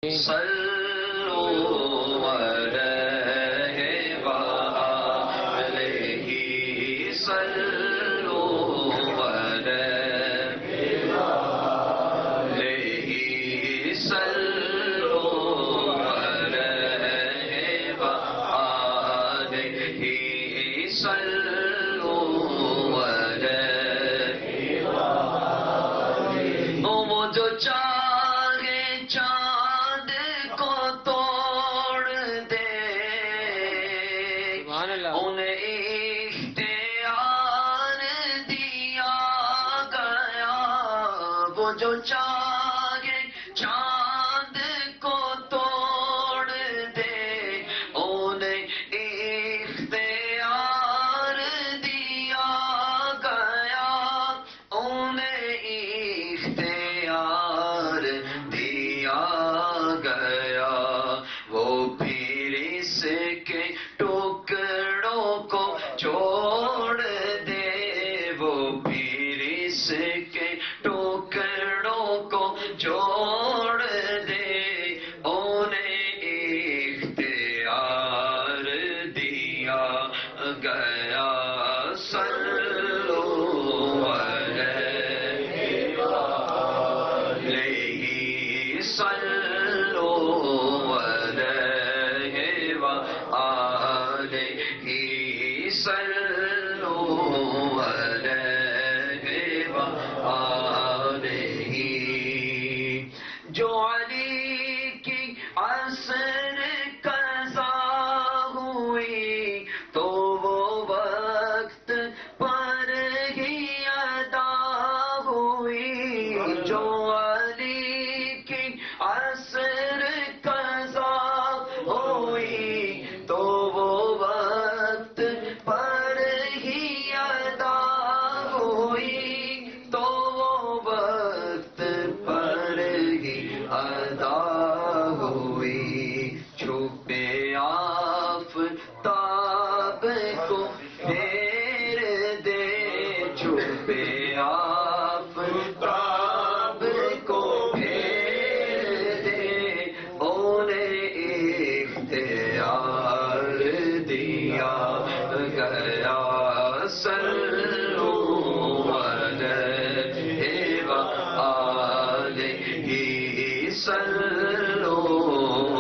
صلوا علیہ وآلہ صلوا علیہ صلوا علیہ وآلہ صلوا علیہ وہ جو چاہے چاند کو توڑ دے انہیں اختیار دیا گیا وہ جو چاہے چاند کو توڑ دے انہیں اختیار دیا گیا انہیں اختیار دیا گیا وہ پھر اس کے ٹکڑوں کو چھوڑ دے وہ پھر اس کے ٹکڑوں کو چھوڑ دے انہیں اختیار دیا گیا صلوا علیہ صلوا علیہ وآلہ صلوا علیہ وآلہ جو علی کی عصر قضا ہوئی تو وہ وقت پر ہی ادا ہوئی جو علی کی عصر قضا ہوئی تو وہ وقت پر ہی ادا ہوئی تو وہ وقت پر ہی ادا ہوئی چھپے آفتاب کو پھیر دے چھپے آفتاب کو پھیر دے انہیں اختیار دیا گیا صلوا علیہ وآلہ صلوا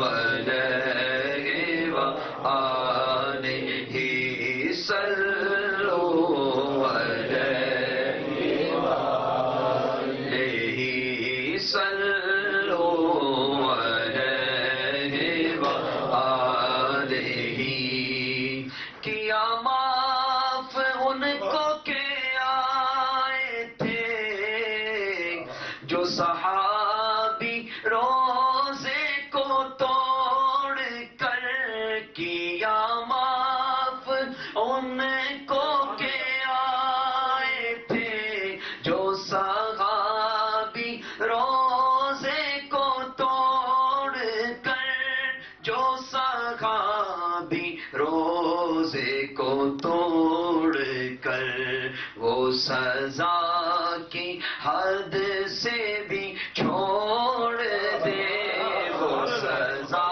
علیہ وآلہ صلوا علیہ وآلہ صلوا علیہ وآلہ کیا معاف ان کو کہ آئے تھے جو صحابی روزے کو توڑ کر کیا معاف ان کو کہ آئے تھے جو صحابی روزے کو توڑ کر جو صحابی روزے کو توڑ کر وہ سزا کی حد سے بھی چھوڑ دے وہ سزا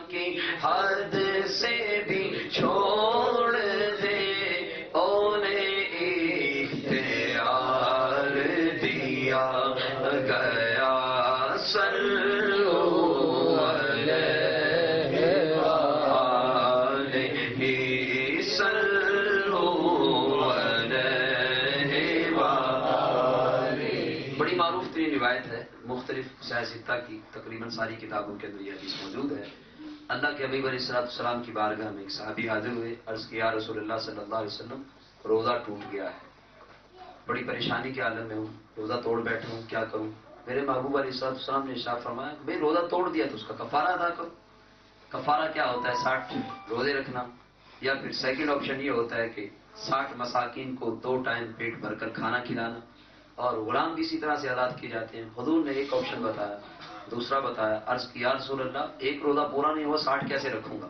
کی حد سے بھی چھوڑ دے انہیں اختیار دیا گیا صلوا علیہ وآلہ صلوا علیہ وآلہ بڑی معروف ترین روایت ہے مختلف سیاستہ کی تقریباً ساری کتابوں کے اندر یہ حدیث موجود ہے اللہ کے حبیب علیہ السلام کی بارگاہ میں ایک صحابی حاضر ہوئے عرض کیا یا رسول اللہ صلی اللہ علیہ وسلم روزہ ٹوٹ گیا ہے بڑی پریشانی کے عالم میں ہوں روزہ توڑ بیٹھا ہوں کیا کروں میرے محبوب علیہ السلام نے ارشاد فرمایا کہ بھئی روزہ توڑ دیا تو اس کا کفارہ ادا کرو کفارہ کیا ہوتا ہے 60 روزے رکھنا یا پھر سیکنڈ آپشن یہ ہوتا ہے کہ 60 مساکین کو 2 ٹائم پیٹ بھر کر کھانا کھلانا اور غلام بھی اسی طرح سے آزاد کیے جاتے ہیں حضور نے ایک آپشن بتایا دوسرا بتایا عرض کیا یا رسول اللہ ایک روزہ پورا نہیں ہوا 60 کیسے رکھوں گا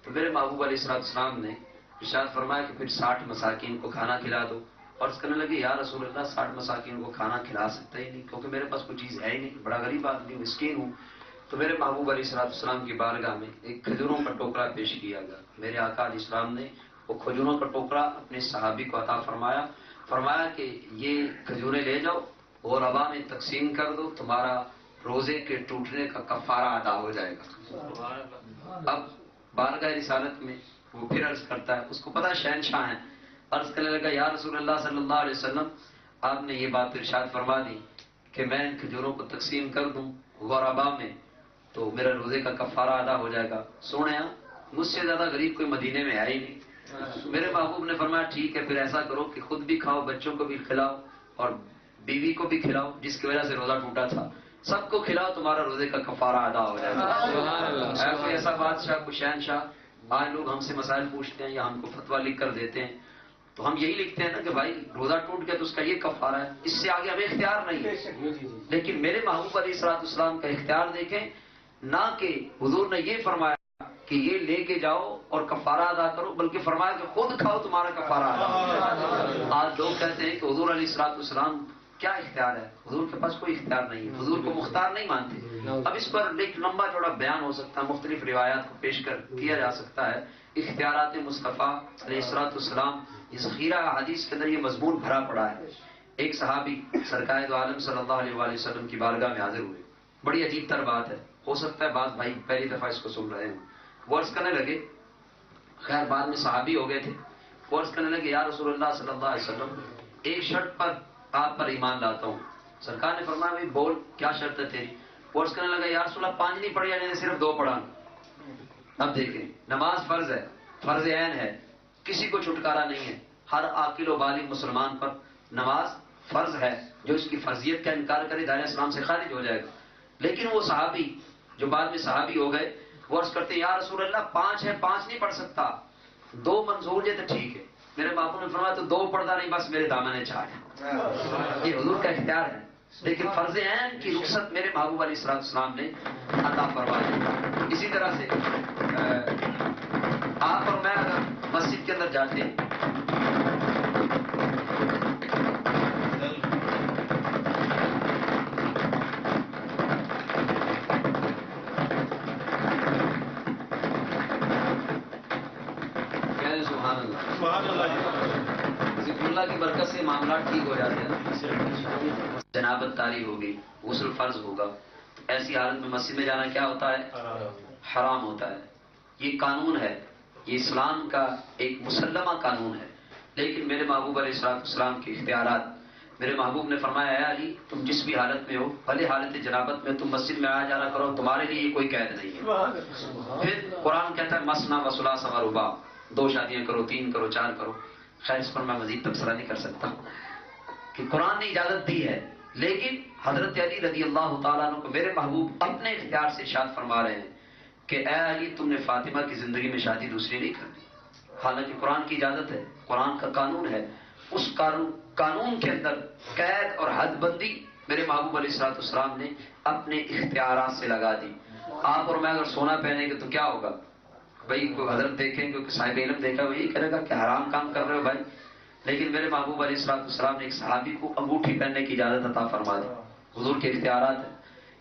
تو میرے محبوب علیہ السلام نے ارشاد فرمایا کہ پھر 60 مساکین کو کھانا کھلا دو عرض کرنے لگے یا رسول اللہ 60 مساکین کو کھانا کھلا سکتا ہی نہیں کیونکہ میرے پاس کوئی چیز ہے ہی نہیں بڑا غریب آدمی ہوں مسکین ہوں تو تو میرے محبوب علیہ السلام کی بارگاہ میں ایک کھجوروں کا ٹوکرا پیش کیا گیا. میرے آقا علیہ السلام نے وہ کھجوروں کا ٹوکرا اپنے صحابی کو عطا فرمایا کہ یہ کھجوریں لے جاؤ اور غربا میں تقسیم کر دو, تمہارا روزے کے ٹوٹنے کا کفارہ ادا ہو جائے گا. اب بارگاہ رسالت میں وہ پھر عرض کرتا ہے, اس کو پتا شہنشاہ ہیں, عرض کرنے لگا یا رسول اللہ صلی اللہ علیہ وسلم, آپ نے یہ بات ارشاد فرما دی کہ میں ان کھجوروں کو تقسیم کر دوں غربا میں تو میرا روزے کا کفارہ ادا ہو جائے گا. سونے مجھ سے زیادہ غریب کوئی مدینے میں ہے ہی نہیں. میرے محبوب نے فرمایا ٹھیک ہے پھر ایسا کرو کہ خود بھی کھاؤ, بچوں کو بھی کھلاؤ اور بیوی کو بھی کھلاؤ جس کی وجہ سے روزہ ٹوٹا تھا, سب کو کھلاؤ, تمہارا روزے کا کفارہ ادا ہو جائے گا. کوئی ایسا بادشاہ کوئی شہنشاہ, آج لوگ ہم سے مسائل پوچھتے ہیں یا ہم کو فتویٰ لکھ کر دیتے ہیں تو ہم یہی لکھتے ہیں نا کہ بھائی روزہ ٹوٹ گیا تو اس کا یہ کفارہ ہے, اس سے آگے ہمیں اختیار نہیں ہے. لیکن میرے محبوب علیہ السلام کا اختیار دیکھیں, نہ کہ حضور نے یہ فرمایا کہ یہ لے کے جاؤ اور کفارہ ادا کرو, بلکہ فرمایا کہ خود کھاؤ تمہارا کفارہ ادا ہو. آج لوگ کہتے ہیں کہ حضور علیہ السلام کیا اختیار ہے, حضور کے پاس کوئی اختیار نہیں ہے, حضور کو مختار نہیں مانتے. اب اس پر ایک لمبا چوڑا بیان ہو سکتا ہے, مختلف روایات کو پیش کیا جا سکتا ہے. اختیارات مصطفیٰ علیہ السلام, یہ ذخیرہ حدیث کے اندر یہ مضمون بھرا پڑا ہے. ایک صحابی سرکار دو عالم صلی اللہ علیہ وآلہ وسلم کی بارگاہ میں حاضر ہوئے. بڑی عجیب تر بات ہے, ہو سکتا ہے بعض بھائی پہلی دفعہ اس کو سن رہے ہیں. وہ عرض کرنے لگے, خیر بعد میں صحابی ہو گئے تھے, وہ عرض کرنے لگے یا رسول اللہ صلی اللہ علیہ وسلم, ایک شرط پر آپ پر ایمان لاتا ہوں. سرکار نے فرمایا بھائی بول کیا شرط ہے تیری. وہ عرض کرنے لگا یا رسول اللہ 5 نہیں پڑھی یعنی صرف 2 پڑھا. اب دیکھیں نماز فرض ہے, فرض عین ہے, کسی کو چھٹکارا نہیں ہے, ہر عاقل و بالغ مسلمان پر نماز فرض ہے. جو اس کی فرضیت کا انکار کرے دائرہ اسلام سے خارج ہو جائے گا. لیکن وہ صحابی جو بعد میں صحابی ہو گئے وہ عرض کرتے یا رسول اللہ 5 ہے, 5 نہیں پڑھ سکتا, 2 منظور جے تو ٹھیک ہے. میرے باپو نے فرمایا تو 2 پڑھتا نہیں, بس میرے دامن چاہ ہے. یہ حضور کا اختیار ہے, لیکن فرض عین کی رخصت میرے محبوب علیہ السلام نے عطا فرمائی. اسی طرح سے آپ اور میں اگر مسجد کے اندر جاتے ہیں ذکر اللہ کی برکت سے معاملات ٹھیک ہو جاتے ہیں. جنابت طاری ہوگی, غسل فرض ہوگا, ایسی حالت میں مسجد میں جانا کیا ہوتا ہے, حرام ہوتا ہے. یہ قانون ہے, یہ اسلام کا ایک مسلمہ قانون ہے. لیکن میرے محبوب علیہ السلام کے اختیارات, میرے محبوب نے فرمایا اے علی تم جس بھی حالت میں ہو, بھلے حالت جنابت میں تم مسجد میں آیا جانا کرو, تمہارے لیے یہ کوئی قید نہیں ہے. پھر قرآن کہتا ہے مثنا و ثلاث و رباع, 2 شادیاں کرو, 3 کرو, 4 کرو. خیر اس پر میں مزید تبصرہ نہیں کر سکتا کہ قرآن نے اجازت دی ہے, لیکن حضرت علی رضی اللہ تعالیٰ عنہ کو میرے محبوب اپنے اختیار سے ارشاد فرما رہے ہیں کہ اے علی تم نے فاطمہ کی زندگی میں شادی دوسری نہیں کرنی. حالانکہ قرآن کی اجازت ہے, قرآن کا قانون ہے, اس قانون کے اندر قید اور حد بندی میرے محبوب علیہ السلام نے اپنے اختیارات سے لگا دی. آپ اور میں اگر سونا پہنیں گے تو کیا ہوگا بھائی, کوئی حضرت دیکھیں گے, صاحب علم دیکھا وہ یہی کرے گا کہ حرام کام کر رہے ہو بھائی. لیکن میرے محبوب علیہ السلام نے ایک صحابی کو انگوٹھی پہننے کی اجازت عطا فرما دی, حضور کے اختیارات ہیں.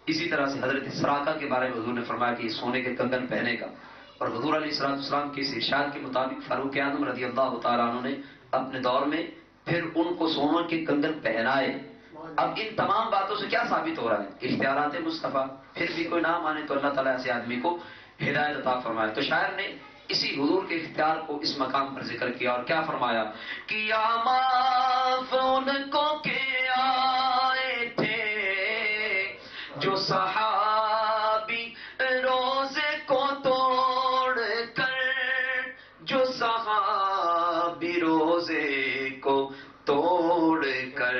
اسی طرح سے حضرت سراقہ کے بارے میں حضور نے فرمایا کہ یہ سونے کے کنگن پہنے گا, اور حضور علیہ السلام کے اس ارشاد کے مطابق فاروق اعظم رضی اللہ تعالیٰ عنہ نے اپنے دور میں پھر ان کو سونے کے کنگن پہنائے. اب ان تمام باتوں سے کیا ثابت ہو رہا ہے, اختیارات مصطفیٰ. پھر بھی کوئی نہ مانے تو اللہ تعالیٰ ایسے آدمی کو ہدایت عطا فرمائے. تو شاعر نے اسی حضور کے اختیار کو اس مقام پر ذکر کیا اور کیا فرمایا, کیا معاف ان کو کہ آئے تھے جو صحابی روزے کو توڑ کر, جو صحابی روزے کو توڑ کر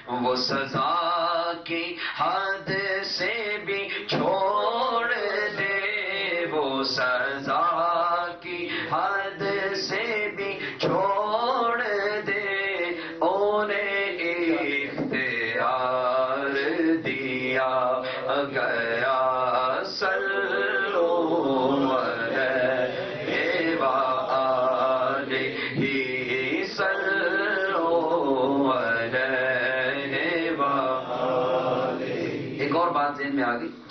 وہ سزا کی حد سے بھی چھوڑ دے, وہ سزا کی حد سے بھی چھوڑ دے, انہیں اختیار دیا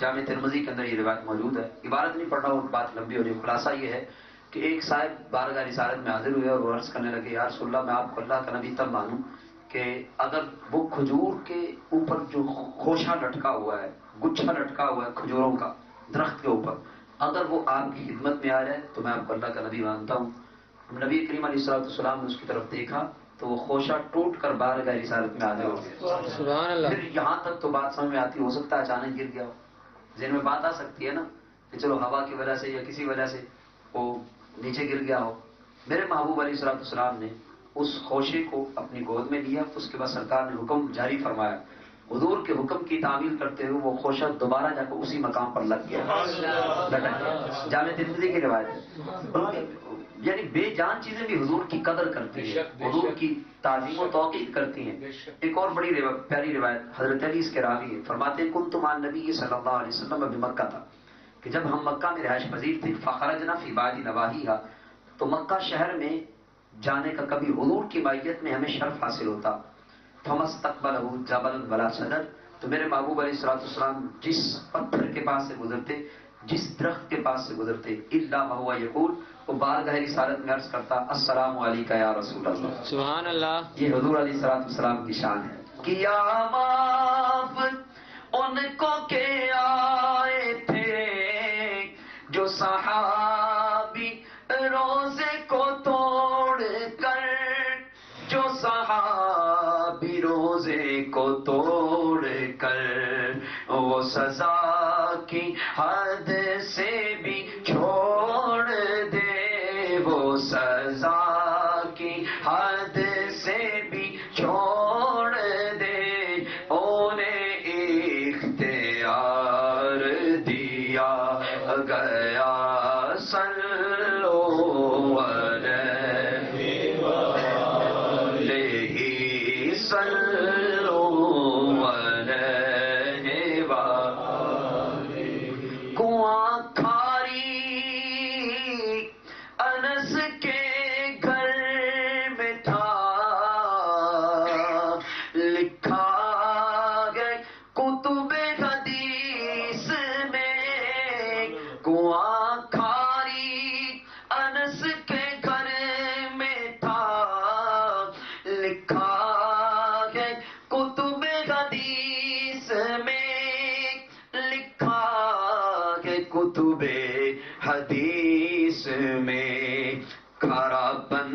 جامع ترمذی کے اندر یہ روایت موجود ہے. عبارت نہیں پڑھ رہا ہوں، بات لمبی ہو رہی ہے. خلاصہ یہ ہے کہ ایک صاحب بارگاہ رسالت میں حاضر ہوئے اور وہ عرض کرنے لگے یا رسول اللہ میں آپ کو اللہ کا نبی تب مانوں کہ اگر وہ کھجور کے اوپر جو خوشہ لٹکا ہوا ہے، گچھا لٹکا ہوا ہے کھجوروں کا درخت کے اوپر، اگر وہ آپ کی خدمت میں آ جائے تو میں آپ کو اللہ کا نبی مانتا ہوں. نبی کریم علیہ السلام نے اس کی طرف دیکھا تو وہ خوشہ ٹوٹ کر بارگاہ رسالت میں حاضر ہو گیا. سبحان اللہ. پھر یہاں تک تو بات سمجھ میں آتی، ہو سکتا ہے اچانک گر گیا ہو، ذہن میں بات آ سکتی ہے نا کہ چلو ہوا کی وجہ سے یا کسی وجہ سے وہ نیچے گر گیا ہو. میرے محبوب علیہ السلام نے اس خوشے کو اپنی گود میں لیا. اس کے بعد سرکار نے حکم جاری فرمایا، حضور کے حکم کی تعمیل کرتے ہوئے وہ خوشہ دوبارہ جا کر اسی مقام پر لگ گیا، لٹک گیا. جامع ترمذی کی روایت ہے. یعنی بے جان چیزیں بھی حضور کی قدر کرتی ہیں، حضور کی تعظیم و توقیر کرتی ہیں. ایک اور بڑی پیاری روایت حضرت علی اس کے راوی ہے، فرماتے ہیں کنت مع النبی صلی اللہ علیہ وسلم بمکہ تھا کہ جب ہم مکہ میں رہائش پذیر تھے، فخرجنا فی بعض نواحیہا، تو مکہ شہر میں جانے کا کبھی حضور کی معیت میں ہمیں شرف حاصل ہوتا. فمستقبلہ جبل ولا شجر، تو میرے محبوب علیہ السلام جس پتھر کے پاس سے گزرتے، جس درخت کے پاس سے گزرتے، الا وهو یقول، وہ بارگاہ رسالت میں عرض کرتا السلام علیکہ یا رسول اللہ. سبحان اللہ. یہ حضور علیہ السلام کی شان ہے. کیا معاف ان کو کہ آئے تھے جو صحابی روزے کو توڑ کر، جو صحابی روزے کو توڑ کر وہ سزا کی حد سے بھی چھوڑ دے، وہ سزا کی حد سے بھی چھوڑ دے، انہیں اختیار دیا گیا. صلو علیہ صلو علیہ وآلہ. کنواں کھاری انس کے گھر میں تھا، لکھا گیا کتب حدیث میں. کنواں کھاری انس کے گھر میں تھا، لکھا گیا کتب حدیث میں، لکھا گیا کتب حدیث میں. کھارا پن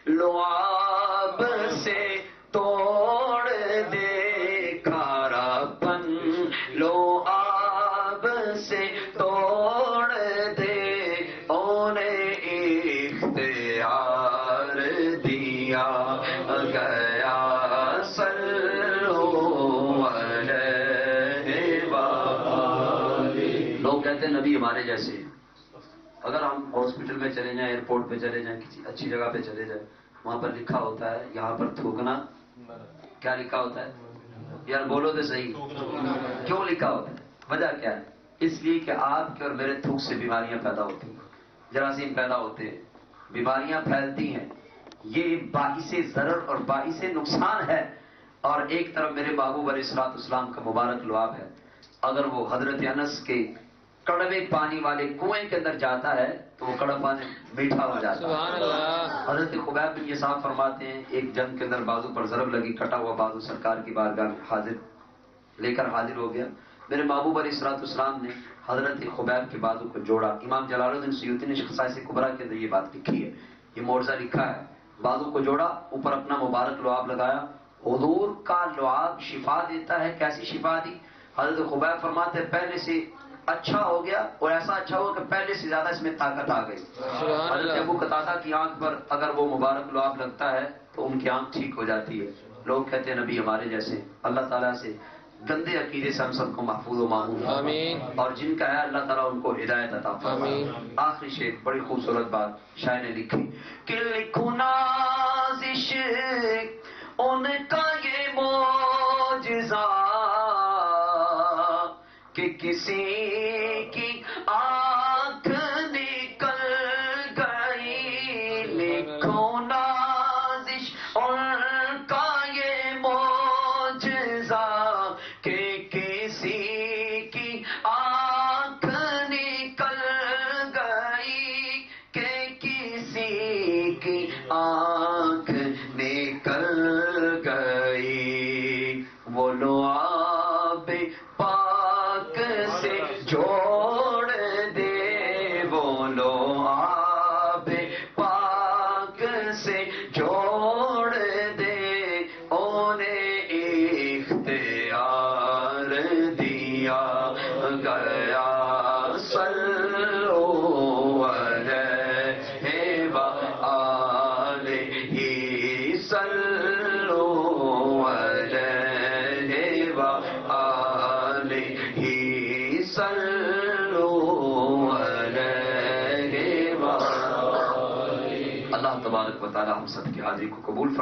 لعاب سے توڑ دے، کھارا پن لعاب سے توڑ دے، انہیں اختیار دیا گیا. صلو علیہ وآلہ. لوگ کہتے ہیں نبی ہمارے جیسے ہیں. اگر ہم ہاسپٹل میں چلے جائیں، ایئرپورٹ پہ چلے جائیں، کسی اچھی جگہ پہ چلے جائیں، وہاں پر لکھا ہوتا ہے یہاں پر تھوکنا، کیا لکھا ہوتا ہے یار بولو تو صحیح، کیوں لکھا ہوتا ہے؟ وجہ کیا ہے؟ اس لیے کہ آپ کے اور میرے تھوک سے بیماریاں پیدا ہوتی ہیں، جراثیم پیدا ہوتے ہیں، بیماریاں پھیلتی ہیں. یہ باعث ضرر اور باعث نقصان ہے. اور ایک طرف میرے محبوب علیہ السلام کا مبارک لعاب ہے. اگر وہ حضرت انس کے کڑوے پانی والے کنویں کے اندر جاتا ہے تو وہ کڑوا پانی میٹھا ہو جاتا ہے. سبحان اللہ. حضرت خبیب بن یساف فرماتے ہیں ایک جنگ کے اندر بازو پر ضرب لگی، کٹا ہوا بازو سرکار کی بارگاہ میں لے کر حاضر ہو گیا. میرے محبوب علیہ السلام نے حضرت خبیب کے بازو کو جوڑا. امام جلال الدین سیوطی نے خصائص کبریٰ کے اندر یہ بات لکھی ہے، یہ معجزہ لکھا ہے. بازو کو جوڑا، اوپر اپنا مبارک لعاب لگایا. حضور کا لعاب شفا دیتا ہے. کیسی شفا دی؟ حضرت خبیب فرماتے ہیں پہلے سے اچھا ہو گیا، اور ایسا اچھا ہوا کہ پہلے سے زیادہ اس میں طاقت آ گئی. حضرت ابو قتادہ کی آنکھ پر اگر وہ مبارک لعاب لگتا ہے تو ان کی آنکھ ٹھیک ہو جاتی ہے. لوگ کہتے ہیں نبی ہمارے جیسے. اللہ تعالیٰ سے گندے عقیدے سے ہم سب کو محفوظ و معمول، آمین. اور جن کا ہے اللہ تعالیٰ ان کو ہدایت عطا فرمائے. آمین. آخری شعر بڑی خوبصورت بات شاعر نے لکھی کہ لکھوں نازش ان کا یہ معجزہ کہ کسی کی آنکھ نکل گئی. لکھو نازش ان کا یہ معجزہ کہ کسی کی پاک سے جوڑ دے، بولو آب پاک سے جوڑ دے، انہیں اختیار دیا گیا، صلو علیہ وآلہ، صلو علیہ وآلہ، صلو علیہ وآلہ۔ اللہ تبارک و تعالی ہم سب کی حاضری کو قبول فرمائے۔